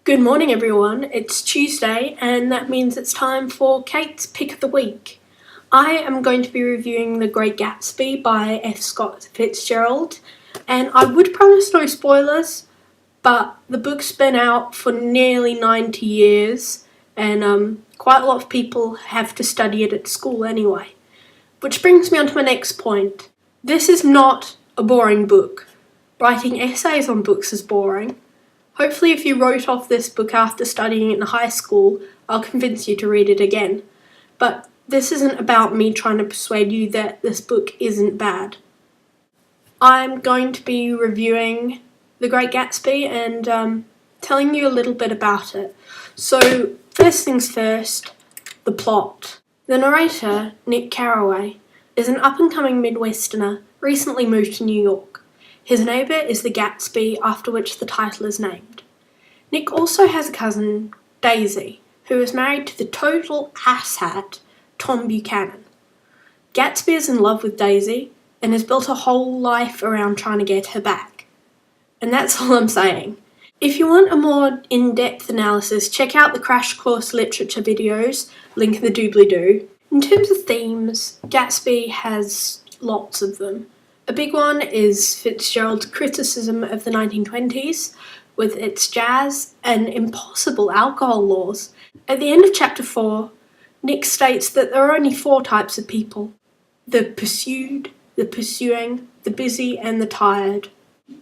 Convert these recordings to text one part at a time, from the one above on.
Good morning everyone, it's Tuesday and that means it's time for Kate's Pick of the Week. I am going to be reviewing The Great Gatsby by F. Scott Fitzgerald, and I would promise no spoilers, but the book's been out for nearly 90 years and quite a lot of people have to study it at school anyway. Which brings me on to my next point. This is not a boring book. Writing essays on books is boring. Hopefully if you wrote off this book after studying it in high school, I'll convince you to read it again. But this isn't about me trying to persuade you that this book isn't bad. I'm going to be reviewing The Great Gatsby and telling you a little bit about it. So first things first, the plot. The narrator, Nick Carraway, is an up-and-coming Midwesterner recently moved to New York. His neighbour is the Gatsby, after which the title is named. Nick also has a cousin, Daisy, who is married to the total asshat, Tom Buchanan. Gatsby is in love with Daisy and has built a whole life around trying to get her back. And that's all I'm saying. If you want a more in-depth analysis, check out the Crash Course literature videos, link in the doobly-doo. In terms of themes, Gatsby has lots of them. A big one is Fitzgerald's criticism of the 1920s, with its jazz and impossible alcohol laws. At the end of chapter 4, Nick states that there are only 4 types of people: the pursued, the pursuing, the busy, and the tired.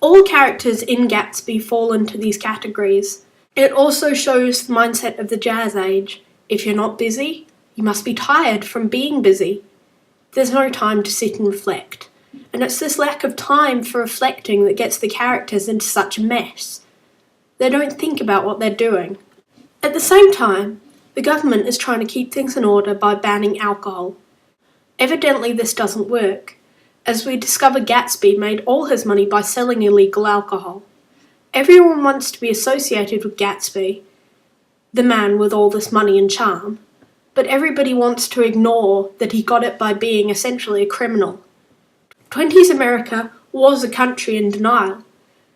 All characters in Gatsby fall into these categories. It also shows the mindset of the jazz age. If you're not busy, you must be tired from being busy. There's no time to sit and reflect. And it's this lack of time for reflecting that gets the characters into such a mess. They don't think about what they're doing. At the same time, the government is trying to keep things in order by banning alcohol. Evidently this doesn't work, as we discover Gatsby made all his money by selling illegal alcohol. Everyone wants to be associated with Gatsby, the man with all this money and charm, but everybody wants to ignore that he got it by being essentially a criminal. 20s America was a country in denial,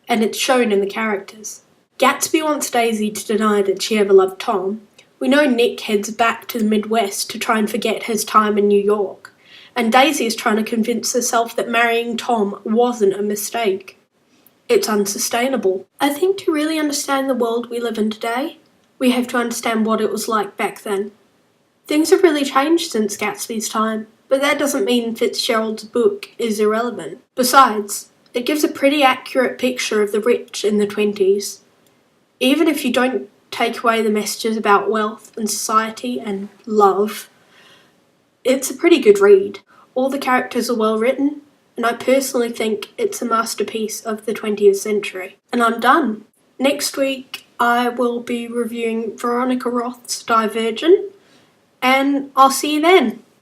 and it's shown in the characters. Gatsby wants Daisy to deny that she ever loved Tom. We know Nick heads back to the Midwest to try and forget his time in New York, and Daisy is trying to convince herself that marrying Tom wasn't a mistake. It's unsustainable. I think to really understand the world we live in today, we have to understand what it was like back then. Things have really changed since Gatsby's time. But that doesn't mean Fitzgerald's book is irrelevant. Besides, it gives a pretty accurate picture of the rich in the 20s. Even if you don't take away the messages about wealth and society and love, it's a pretty good read. All the characters are well written, and I personally think it's a masterpiece of the 20th century. And I'm done. Next week I will be reviewing Veronica Roth's Divergent, and I'll see you then.